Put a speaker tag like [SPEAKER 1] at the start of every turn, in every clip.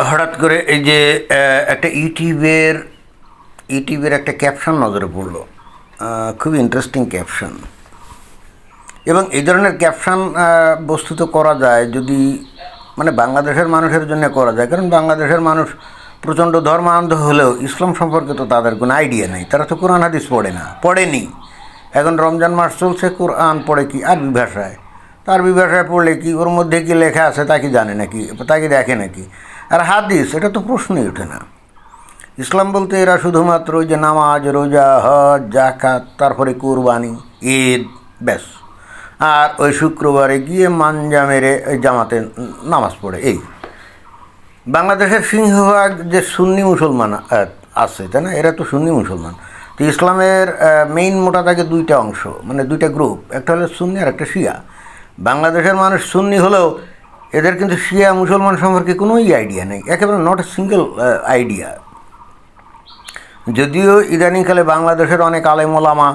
[SPEAKER 1] হঠাৎ করে এই যে একটা ইউটিউবের একটা ক্যাপশন নজরে পড়লো। খুবই ইন্টারেস্টিং ক্যাপশন, এবং এই ধরনের ক্যাপশন বস্তুত করা যায় যদি মানে বাংলাদেশের মানুষের জন্য করা যায়, কারণ বাংলাদেশের মানুষ প্রচণ্ড ধর্মান্ধ হলেও ইসলাম সম্পর্কে তো তাদের কোনো আইডিয়া নেই। তারা তো কোরআন হাদিস পড়েনি। এখন রমজান মাস চলছে, কোরআন পড়ে কি আরবি ভাষায়, আরবি ভাষায় পড়লে কি ওর মধ্যে কি লেখা আছে তা কি জানে নাকি, তা কি দেখে নাকি? আর হাদিস, এটা তো প্রশ্নই ওঠে না। ইসলাম বলতে এরা শুধুমাত্র ওই যে নামাজ, রোজা, হজ, জাকাত, তারপরে কুরবানি, ঈদ, ব্যাস। আর ওই শুক্রবারে গিয়ে মাঞ্জা মেরে ওই জামাতে নামাজ পড়ে। এই বাংলাদেশের সিংহভাগ যে সুন্নি মুসলমান আছে, তাই না? এরা তো সুন্নি মুসলমান। তো ইসলামের মেইন মোটা থাকে দুইটা অংশ, মানে দুইটা গ্রুপ, একটা হলো সুন্নি আর একটা শিয়া। বাংলাদেশের মানুষ সুন্নি হলেও এদের কিন্তু শিয়া মুসলমান সম্পর্কে কোনোই আইডিয়া নেই, একেবারে নট এ সিঙ্গেল আইডিয়া। যদিও ইদানিংকালে বাংলাদেশের অনেক আলেম ওলামা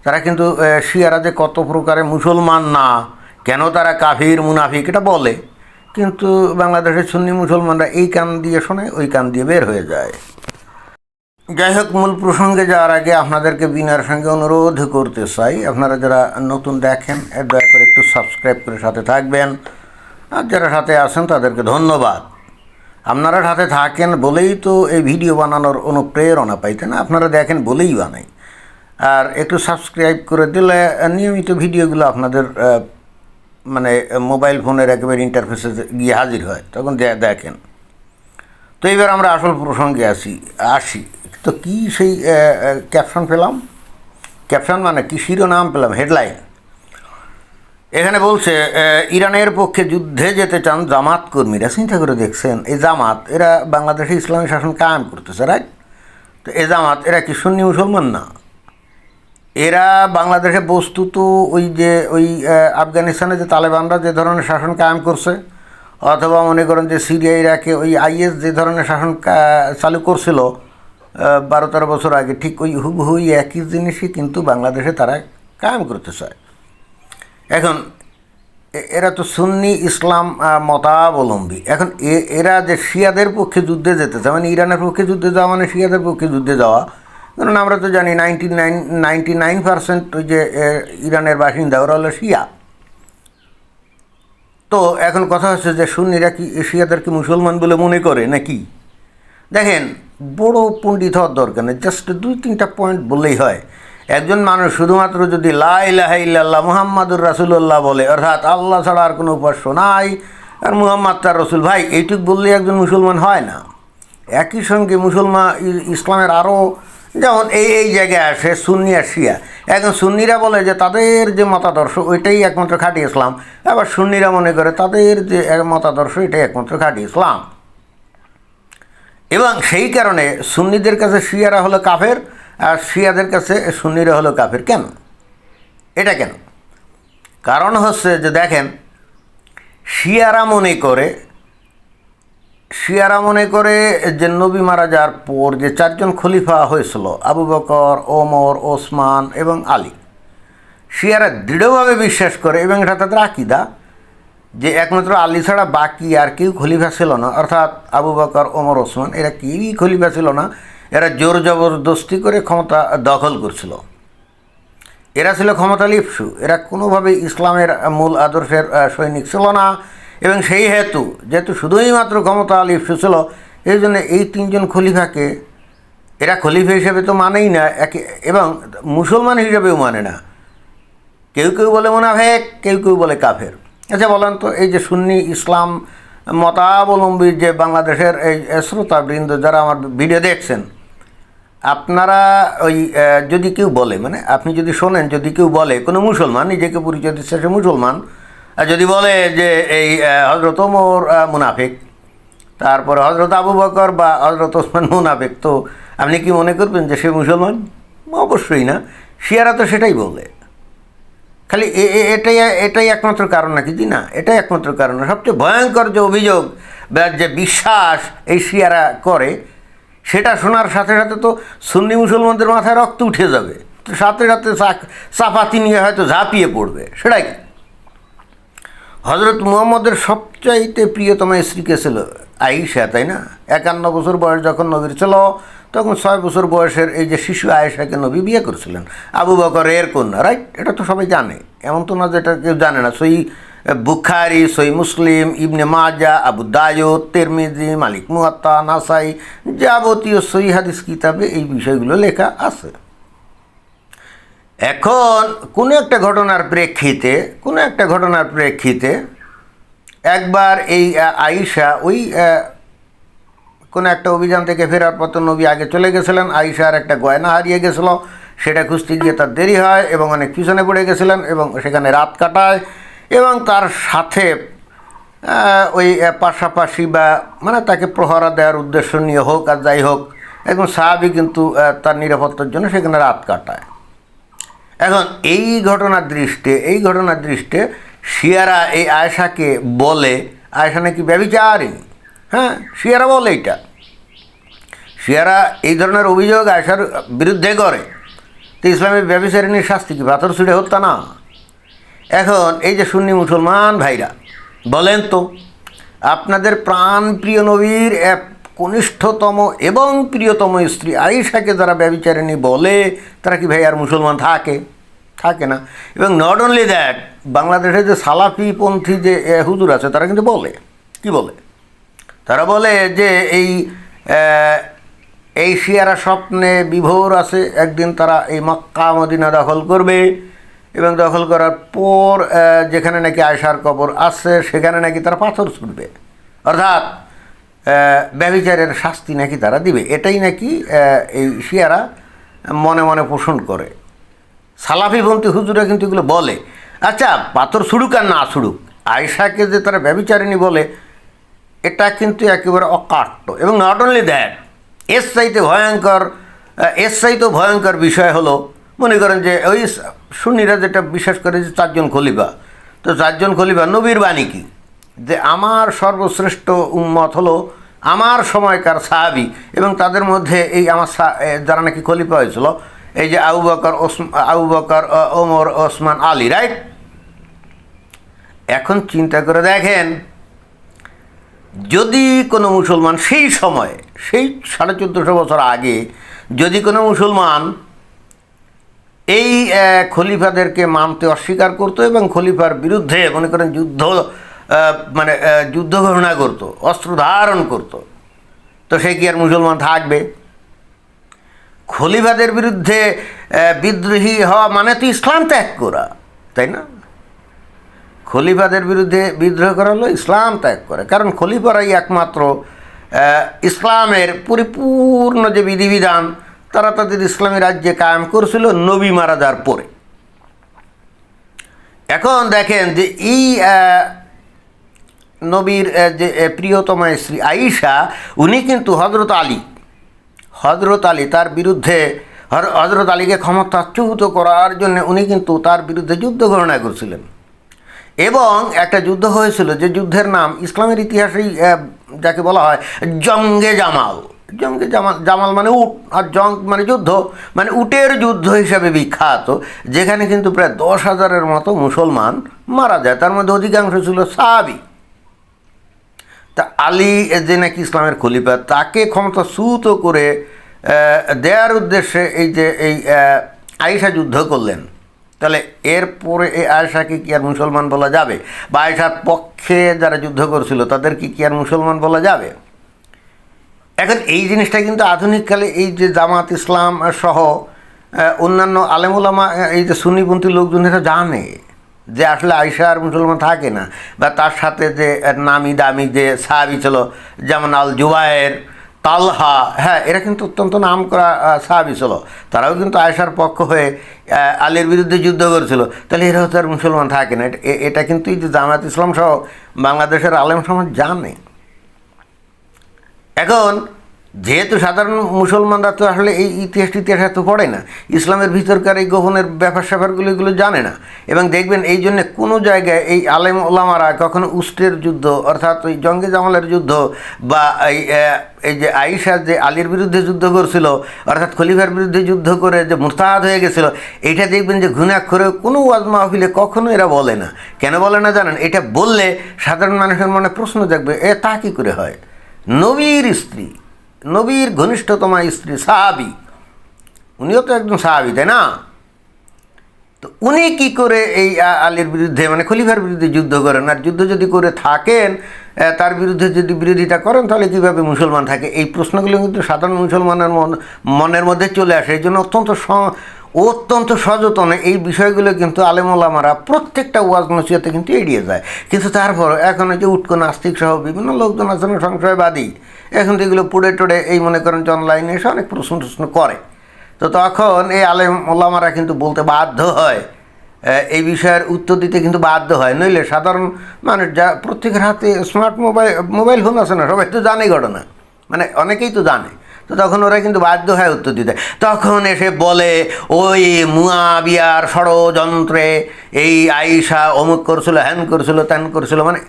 [SPEAKER 1] তারা কিন্তু শিয়ারা যে কত প্রকারের মুসলমান না, কেন তারা কাফির মুনাফিক এটা বলে, কিন্তু বাংলাদেশের সুন্নি মুসলমানরা এই কান দিয়ে শোনে, ওই কান দিয়ে বের হয়ে যায়। যাই হোক, মূল প্রসঙ্গে যাওয়ার আগে আপনাদেরকে বিনয়ের সঙ্গে অনুরোধ করতে চাই, আপনারা যারা নতুন দেখেন দয়া করে একটু সাবস্ক্রাইব করে সাথে থাকবেন, আর যারা সাথে আছেন তাদেরকে ধন্যবাদ। আপনারা সাথে থাকেন বলেই তো এই ভিডিও বানানোর অনুপ্রেরণা পাইতেন, আপনারা দেখেন বলেই বানাই। আর একটু সাবস্ক্রাইব করে দিলে নিয়মিত ভিডিওগুলো আপনাদের মানে মোবাইল ফোনের একেবারে ইন্টারফেসে গিয়ে হাজির হয়, তখন দেখেন। তো এইবার আমরা আসল প্রসঙ্গে আসি। তো কী সেই ক্যাপশন পেলাম, ক্যাপশন মানে কি শিরোনাম পেলাম, হেডলাইন। এখানে বলছে ইরানের পক্ষে যুদ্ধে যেতে চান জামাত কর্মীরা। চিন্তা করে দেখছেন, এই জামাত এরা বাংলাদেশে ইসলামী শাসন কায়েম করতেছে, রাইট? তো এই জামাত এরা কি সুন্নি মুসলমান না? এরা বাংলাদেশে বস্তুত ওই আফগানিস্তানে যে তালেবানরা যে ধরনের শাসন কায়েম করছে, অথবা মনে করেন যে সিরিয়া ইরাকে ওই আইএস যে ধরনের শাসন চালু করছিল 12-13 বছর আগে, ঠিক ওই হুবহু একই জিনিসই কিন্তু বাংলাদেশে তারা কায়েম করতে চায়। এখন এরা তো সুন্নি ইসলাম মতাবলম্বী। এখন এরা যে শিয়াদের পক্ষে যুদ্ধে যেতে চায়, মানে ইরানের পক্ষে যুদ্ধে যাওয়া মানে শিয়াদের পক্ষে যুদ্ধে যাওয়া, কারণ আমরা তো জানি 99% ওই যে ইরানের বাসিন্দা ওরা হলো শিয়া। তো এখন কথা হচ্ছে যে সুন্নিরা কি শিয়াদেরকে মুসলমান বলে মনে করে নাকি? দেখেন, বড় পণ্ডিত হওয়ার দরকার নেই, জাস্ট 2-3টা পয়েন্ট বললেই হয়। একজন মানুষ শুধুমাত্র যদি লা ইলাহা ইল্লাল্লাহ মুহাম্মাদুর রাসূলুল্লাহ বলে, অর্থাৎ আল্লাহ ছাড়া আর কোনো উপাস্য নাই আর মুহাম্মদ তার রসুল, ভাই এইটুক বললেই একজন মুসলমান হয় না। একই সঙ্গে ইসলামের আরও যেমন এই জায়গায় আসে সুন্নি আর শিয়া। এখন সুন্নিরা বলে যে তাদের যে মতাদর্শ ওইটাই একমাত্র খাঁটি ইসলাম, আবার সুন্নিরা মনে করে তাদের যে মতাদর্শ এটাই একমাত্র খাঁটি ইসলাম। এবং সেই কারণে সুন্নিদের কাছে শিয়ারা হলো কাফের, আর শিয়াদের কাছে সুন্নিরা হলো কাফের। কেন? এটা কেন? কারণ হচ্ছে যে দেখেন, শিয়ারা মনে করে যে নবী মারা যাওয়ার পর যে 4জন খলিফা হয়েছিল, আবু বকর, ওমর, ওসমান এবং আলী, শিয়ারা দৃঢ়ভাবে বিশ্বাস করে, এবং এটা তাদের আকীদা, যে একমাত্র আলী ছাড়া বাকি আর কেউ খলিফা ছিল না, অর্থাৎ আবু বকর, ওমর, ওসমান এরা কেউই খলিফা ছিল না। এরা জোর জবরদস্তি করে ক্ষমতা দখল করছিল। এরা ছিল ক্ষমতা লিপ্সু, এরা কোনোভাবেই ইসলামের মূল আদর্শের সৈনিক ছিল না। এবং সেই যেহেতু শুধুই মাত্র ক্ষমতা লিপ্সু ছিল, এই জন্য এই 3জন খলিফাকে এরা খলিফা হিসেবে তো মানেই না, এবং মুসলমান হিসেবেও মানে না। কেউ কেউ বলে মুনাফিক, কেউ কেউ বলে কাফের। আচ্ছা বলেন তো, এই যে সুন্নি ইসলাম মতাবলম্বী যে বাংলাদেশের এই শ্রোতাবৃন্দ যারা আমার ভিডিও দেখছেন, আপনারা ওই যদি কেউ বলে, মানে আপনি যদি শোনেন, যদি কেউ বলে কোনো মুসলমান নিজেকে পরিচয় দিচ্ছে সে মুসলমান, আর যদি বলে যে এই হজরত ওমর মুনাফিক, তারপরে হজরত আবু বকর বা হজরত ওসমান মুনাফিক, তো আপনি কি মনে করবেন যে সে মুসলমান? অবশ্যই না। শিয়ারা তো সেটাই বলে। খালি এটাই একমাত্র কারণ নাকি? জি না, এটাই একমাত্র কারণ না। সবচেয়ে ভয়ঙ্কর যে অভিযোগ বা যে বিশ্বাস এই শিয়ারা করে, সেটা শোনার সাথে সাথে তো সুন্নি মুসলমানদের মাথায় রক্ত উঠে যাবে, সাথে সাথে চাপাতি নিয়ে হয়তো ঝাঁপিয়ে পড়বে। সেটাই হজরত মুহাম্মদের সবচাইতে প্রিয়তম স্ত্রীকে ছিল আয়েশা, তাই না? 51 বছর বয়স যখন নবীর ছিল, তখন 6 বছর বয়সের এই যে শিশু আয়েশাকে নবী বিয়ে করেছিলেন, আবু বকরের কন্যা, রাইট? এটা তো সবাই জানে, এমন তো না যেটা কেউ জানে না। সই বুখারী, সই মুসলিম, ইবনে মাজা, আবু দাউদ, তিরমিজি, মালিক মুয়াত্তা, নাসাই, যাবতীয় সই হাদিস কিতাবে এই বিষয়গুলো লেখা আছে। এখন কোনো একটা ঘটনার প্রেক্ষিতে একবার এই আয়েশা ওই কোনো একটা অভিযান থেকে ফেরার পর তো নবী আগে চলে গেছিলেন, আয়েশার একটা গয়না হারিয়ে গেছিলো, সেটা খুঁজতে গিয়ে তার দেরি হয় এবং অনেক পিছনে পড়ে গেছিলেন এবং সেখানে রাত কাটায়। এবং তার সাথে ওই পাশাপাশি বা মানে তাকে প্রহরা দেওয়ার উদ্দেশ্য নিয়ে হোক আর যাই হোক, একজন সাহাবী কিন্তু তার নিরাপত্তার জন্য সেখানে রাত কাটায়। এখন এই ঘটনার দৃষ্টে শিয়ারা এই আয়েশাকে বলে আয়েশা নাকি ব্যভিচারিণী। হ্যাঁ, শিয়ারা বলে এইটা। শিয়ারা এই ধরনের অভিযোগ আয়েশার বিরুদ্ধে করে। তো ইসলামের ব্যভিচারিণীর শাস্তি কি পাথর ছুঁড়ে হত্যা না? এখন এই যে সুন্নি মুসলমান ভাইরা বলেন তো, আপনাদের প্রাণপ্রিয় নবীর এক কনিষ্ঠতম এবং প্রিয়তম স্ত্রী আয়েশাকে যারা ব্যভিচারিণী বলে, তারা কি ভাই আর মুসলমান থাকে না? এবং নট অনলি দ্যাট, বাংলাদেশে যে সালাফিপন্থী যে হুজুর আছে তারা কিন্তু বলে, কি বলে? তারা বলে যে এই শিয়ারা স্বপ্নে বিভোর আছে, একদিন তারা এই মক্কা মদিনা দখল করবে এবং দখল করার পর যেখানে নাকি আয়েশার কবর আছে সেখানে নাকি তারা পাথর ছুটবে, অর্থাৎ ব্যভিচারের শাস্তি নাকি তারা দিবে। এটাই নাকি এই শিয়ারা মনে মনে পোষণ করে। সালাফিপন্থী হুজুরা কিন্তু এগুলো বলে। আচ্ছা, পাথর ছুড়ুক আর না ছুড়ুক, আয়েশাকে যে তারা ব্যভিচারিণী বলে, এটা কিন্তু একেবারে অকাট্য। এবং নট অনলি দ্যাট, এর চাইতেও ভয়ঙ্কর বিষয় হলো, মনে করেন যে ওই সুন্নিরা যেটা বিশ্বাস করে যে 4 জন খলিফা, তো 4 জন খলিফা নবীর বাণী কি, যে আমার সর্বশ্রেষ্ঠ উম্মত হলো আমার সময়কার সাহাবী, এবং তাদের মধ্যে এই আমার যারা নাকি খলিফা হয়েছিল, এই যে আবু বকর, ওমর, ওসমান, আলী, রাইট? এখন চিন্তা করে দেখেন, যদি কোনো মুসলমান সেই সময়ে, সেই 1450 বছর আগে যদি কোনো মুসলমান এই খলিফাদেরকে মানতে অস্বীকার করতো এবং খলিফার বিরুদ্ধে মনে করেন যুদ্ধ ঘোষণা করতো, অস্ত্র ধারণ করতো, তো সে কি আর মুসলমান থাকবে? খলিফাদের বিরুদ্ধে বিদ্রোহী হওয়া মানে তো ইসলাম ত্যাগ করা, তাই না? খলিফাদের বিরুদ্ধে বিদ্রোহ করা হলো ইসলাম ত্যাগ করে, কারণ খলিফারাই একমাত্র ইসলামের পরিপূর্ণ যে বিধিবিধান তারা তাদের ইসলামী রাজ্যে কায়েম করেছিল নবী মারা যাওয়ার পরে। এখন দেখেন যে এই নবীর যে প্রিয়তমা স্ত্রী আয়েশা, উনি কিন্তু হজরত আলী তার বিরুদ্ধে, হজরত আলীকে ক্ষমতাচ্যুত করার জন্য উনি কিন্তু তার বিরুদ্ধে যুদ্ধ ঘোষণা করেছিলেন। এবং একটা যুদ্ধ হয়েছিল যে যুদ্ধের নাম ইসলামের ইতিহাসেই যাকে বলা হয় জঙ্গে জামাল মানে উট, আর জং মানে যুদ্ধ, মানে উটের যুদ্ধ হিসাবে বিখ্যাত, যেখানে কিন্তু প্রায় 10,000-এর মতো মুসলমান মারা যায়, তার মধ্যে অধিকাংশ ছিল সাহাবী। তা আলী যে নাকি ইসলামের খলিফা, তাকে ক্ষমতাচ্যুত করে দেওয়ার উদ্দেশ্যে এই আয়েশা যুদ্ধ করলেন। তাহলে এরপরে এই আয়েশাকে কি আর মুসলমান বলা যাবে? বা আয়েশার পক্ষে যারা যুদ্ধ করছিল তাদেরকে কি আর মুসলমান বলা যাবে? এখন এই জিনিসটা কিন্তু আধুনিককালে এই যে জামাত ইসলাম সহ অন্যান্য আলেম ওলামা, এই যে সুন্নিপন্থী লোকজন, এরা জানে যে আসলে আয়েশা আর মুসলমান থাকে না, বা তার সাথে যে নামি দামি যে সাহাবী ছিল যেমন আল জুবায়ের, তালহা, হ্যাঁ, এরা কিন্তু অত্যন্ত নাম করা সাহাবী ছিল, তারাও কিন্তু আয়েশার পক্ষ হয়ে আলীর বিরুদ্ধে যুদ্ধ করেছিল। তাহলে এরা হচ্ছে আর মুসলমান থাকে না। এটা কিন্তু এই যে জামাত ইসলাম সহ বাংলাদেশের আলেম সমাজ জানে। এখন যেহেতু সাধারণ মুসলমানরা তো আসলে এই ইতিহাস এত পড়ে না, ইসলামের ভিতরকার এই গোপনের ব্যাপার স্যাপারগুলো এগুলো জানে না, এবং দেখবেন এই জন্যে কোনো জায়গায় এই আলেম ওলামারা কখনো উস্টের যুদ্ধ অর্থাৎ ওই জঙ্গে জামালের যুদ্ধ বা এই যে আয়েশা যে আলীর বিরুদ্ধে যুদ্ধ করছিল অর্থাৎ খলিফার বিরুদ্ধে যুদ্ধ করে যে মুরতাদ হয়ে গেছিলো, এইটা দেখবেন যে ঘুণাক্ষরে কোনো ওয়াজ মাহফিলে কখনো এরা বলে না। কেন বলে না জানেন? এটা বললে সাধারণ মানুষের মনে প্রশ্ন জাগবে, তা কী করে হয়? নবীর স্ত্রী, নবীর ঘনিষ্ঠতমা স্ত্রী, সাহাবী, উনিও তো একজন সাহাবী, তাই না? তো উনি কি করে এই আলীর বিরুদ্ধে মানে খলিফার বিরুদ্ধে যুদ্ধ করেন? আর যুদ্ধ যদি করে থাকেন, তার বিরুদ্ধে যদি বিরোধিতা করেন, তাহলে কীভাবে মুসলমান থাকে? এই প্রশ্নগুলো কিন্তু সাধারণ মুসলমানের মনের মধ্যে চলে আসে। এই জন্য অত্যন্ত সযত্নে এই বিষয়গুলো কিন্তু আলেম ওলামারা প্রত্যেকটা ওয়াজ নসিহতে কিন্তু এড়িয়ে যায়। কিন্তু তারপর এখন যে উটকো নাস্তিক সহ বিভিন্ন লোকজন আছেন সংশয়বাদী, এখন তো এগুলো পুড়ে টুড়ে এই মনে করেন যে অনলাইনে এসে অনেক প্রশ্ন করে। তো তখন এই আলেম ওলামারা কিন্তু বলতে বাধ্য হয়, এই বিষয়ের উত্তর দিতে কিন্তু বাধ্য হয়। নইলে সাধারণ মানুষ যা প্রত্যেকের হাতে স্মার্ট মোবাইল ফোন আছে না, সবাই তো জানে ঘটনা, মানে অনেকেই তো জানে। তো তখন ওরা কিন্তু বাধ্য হয় উত্তর দিতে। তখন এসে বলে ওই মুয়াবিয়ার ষড়যন্ত্রে এই আয়েশা অমুক করছিল, হ্যান করছিল, ত্যান করছিল, মানে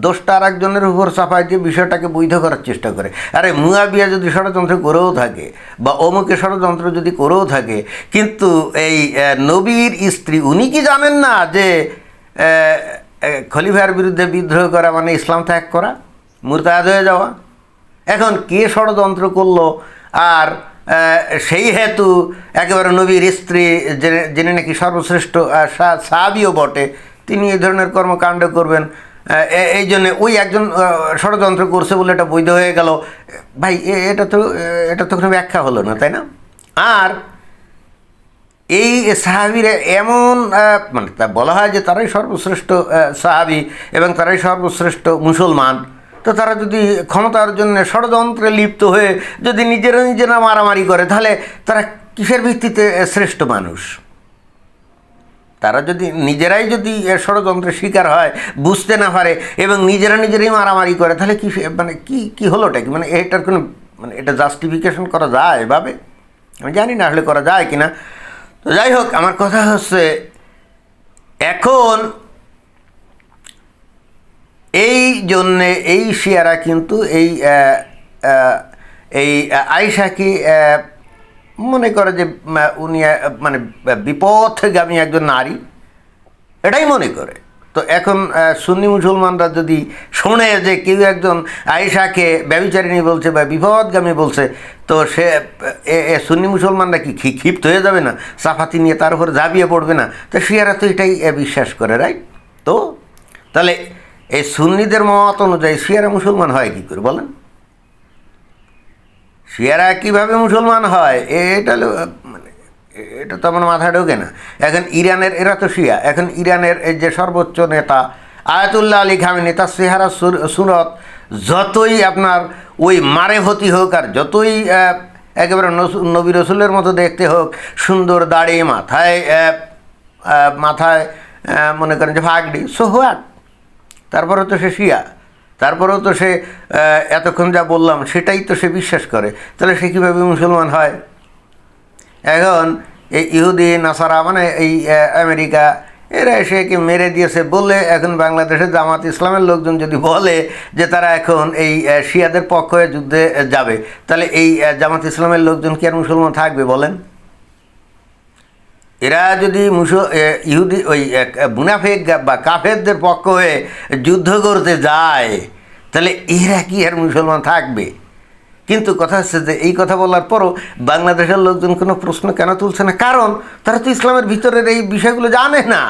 [SPEAKER 1] দোষটা আর একজনের উপর চাপাই দিয়ে বিষয়টাকে বৈধ করার চেষ্টা করে। আরে মুয়াবিয়া যদি ষড়যন্ত্র করেও থাকে বা অমুকে ষড়যন্ত্র যদি করেও থাকে, কিন্তু এই নবীর স্ত্রী উনি কি জানেন না যে খলিফার বিরুদ্ধে বিদ্রোহ করা মানে ইসলাম ত্যাগ করা, মুরতাদ হয়ে যাওয়া? এখন কে ষড়যন্ত্র করলো আর সেই হেতু একেবারে নবীর স্ত্রী যিনি নাকি সর্বশ্রেষ্ঠ সাহাবীও বটে, তিনি এই ধরনের কর্মকাণ্ড করবেন, এই জন্যে ওই একজন ষড়যন্ত্র করছে বলে এটা বৈধ হয়ে গেল? ভাই এটা তো কোনো ব্যাখ্যা হলো না, তাই না? আর এই সাহাবীরা এমন মানে তা বলা হয় যে তারাই সর্বশ্রেষ্ঠ সাহাবী এবং তারাই সর্বশ্রেষ্ঠ মুসলমান। তো তারা যদি ক্ষমতার জন্য ষড়যন্ত্রে লিপ্ত হয়ে যদি নিজেরা মারামারি করে, তাহলে তারা কিসের ভিত্তিতে শ্রেষ্ঠ মানুষ? তারা যদি নিজেরাই যদি ষড়যন্ত্রের শিকার হয়, বুঝতে না পারে এবং নিজেরাই মারামারি করে, তাহলে কি মানে কি হলোটা কি? মানে এটার কোনো মানে এটা জাস্টিফিকেশন করা যায় এভাবে? আমি জানি না আসলে করা যায় কি না। তো যাই হোক, আমার কথা হচ্ছে এখন এই জন্যে এই শিয়ারা কিন্তু এই আয়েশাকে মনে করে যে উনি মানে বিপথগামী একজন নারী, এটাই মনে করে। তো এখন সুন্নি মুসলমানরা যদি শোনে যে কেউ একজন আয়েশাকে ব্যভিচারিণী বলছে বা বিপথগামী বলছে, তো সে সুন্নি মুসলমানরা কি ক্ষিপ্ত হয়ে যাবে না? সাফাতি নিয়ে তার উপর ঝাঁপিয়ে পড়বে না? তো শিয়ারা তো এটাই বিশ্বাস করে, রাইট? তো তাহলে এই সুন্নিদের মত অনুযায়ী শিয়ারা মুসলমান হয় কী করে বলেন? শিয়ারা কীভাবে মুসলমান হয় এটা মানে এটা তো আমার মাথায় ঢোকে না। এখন ইরানের, এরা তো শিয়া, এখন ইরানের এই যে সর্বোচ্চ নেতা আয়াতুল্লাহ আলী খামেনি, তার চেহারা সুরত যতই আপনার ওই মারেফতি হোক আর যতই একেবারে নবী রসুলের মতো দেখতে হোক, সুন্দর দাড়ি, মাথায় মনে করেন যে ফাগড়ি, সো হোয়াট, তারপরেও তো সে শিয়া, তারপরেও তো সে এতক্ষণ যা বললাম সেটাই তো সে বিশ্বাস করে। তাহলে সে কীভাবে মুসলমান হয়? এখন এই ইহুদি নাসারা মানে এই আমেরিকা, এরা এসে একে মেরে দিয়েছে বলে এখন বাংলাদেশের জামাত ইসলামের লোকজন যদি বলে যে তারা এখন এই শিয়াদের পক্ষ হয়ে যুদ্ধে যাবে, তাহলে এই জামাত ইসলামের লোকজন কি আর মুসলমান থাকবে বলেন? এরা যদি ইহুদি ওই মুনাফিক বা কাফেরদের পক্ষ হয়ে যুদ্ধ করতে যায়, তাহলে এরা কি আর মুসলমান থাকবে? কিন্তু কথা হচ্ছে যে এই কথা বলার পরও বাংলাদেশের লোকজন কোনো প্রশ্ন কেন তুলছে না? কারণ তারা তো ইসলামের ভিতরের এই বিষয়গুলো জানে না।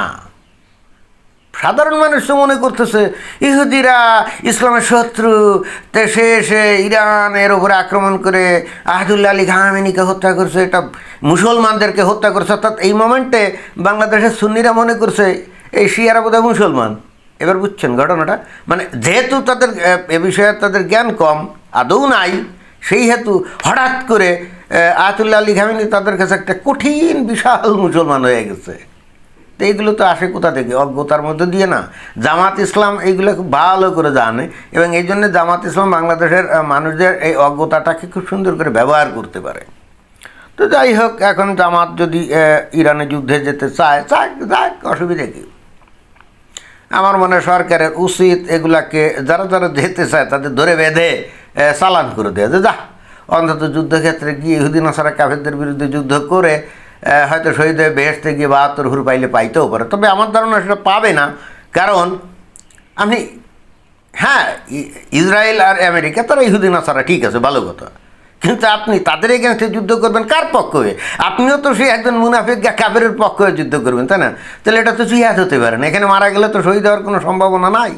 [SPEAKER 1] সাধারণ মানুষ তো মনে করতেছে ইহুদিরা ইসলামের শত্রু, তে সে এসে ইরানের ওপরে আক্রমণ করে আয়াতুল্লাহ আলী খামেনিকে হত্যা করছে, এটা মুসলমানদেরকে হত্যা করছে। অর্থাৎ এই মোমেন্টে বাংলাদেশের সুন্নিরা মনে করছে এই শিয়ারা বোধহয় মুসলমান। এবার বুঝছেন ঘটনাটা? মানে যেহেতু তাদের এ বিষয়ে তাদের জ্ঞান কম, আদৌ নাই, সেই হেতু হঠাৎ করে আয়াতুল্লাহ আলী খামেনি তাদের কাছে একটা কঠিন বিশাল মুসলমান হয়ে গেছে। তো এইগুলো তো আসে কোথা থেকে? অজ্ঞতার মধ্যে দিয়ে না। জামাত ইসলাম এইগুলো খুব ভালো করে জানে এবং এই জন্য জামাত ইসলাম বাংলাদেশের মানুষদের এই অজ্ঞতাটাকে খুব সুন্দর করে ব্যবহার করতে পারে। তো যাই হোক, এখন জামাত যদি ইরানে যুদ্ধে যেতে চায়, যাক, অসুবিধা কী? আমার মনে হয় সরকারের উচিত এগুলাকে যারা যারা যেতে চায় তাদের ধরে বেঁধে চালান করে দেয়, যে যা অন্তত যুদ্ধক্ষেত্রে গিয়ে ইহুদি নাসারা কাফেরদের বিরুদ্ধে যুদ্ধ করে হয়তো শহীদ হয়ে বেহেশতে গিয়ে 72 হুর পাইলে পাইতেও পারে। তবে আমার ধারণা সেটা পাবে না, কারণ আমি হ্যাঁ, ইসরায়েল আর আমেরিকা তারা ইহুদি নাসারা ঠিক আছে, ভালো কথা, কিন্তু আপনি তাদের এগেনস্টে যুদ্ধ করবেন কার পক্ষ হয়ে? আপনিও তো সেই একজন মুনাফিক কাফেরের পক্ষ হয়ে যুদ্ধ করবেন, তাই না? তাহলে এটা তো জিহাদ হতে পারে না। এখানে মারা গেলে তো শহীদ হওয়ার কোনো সম্ভাবনা নাই,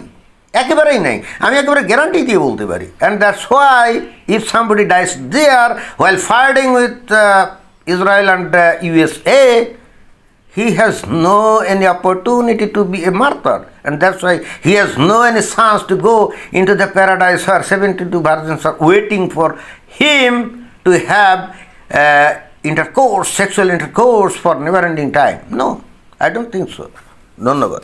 [SPEAKER 1] একেবারেই নাই। আমি একেবারে গ্যারান্টি দিয়ে বলতে পারি। And that's why if somebody dies there while fighting with Israel and USA, he has no any opportunity to be a martyr, and that's why he has no any chance to go into the paradise where 72 virgins are waiting for him to have intercourse, sexual intercourse for never ending time. No, I don't think so. ধন্যবাদ।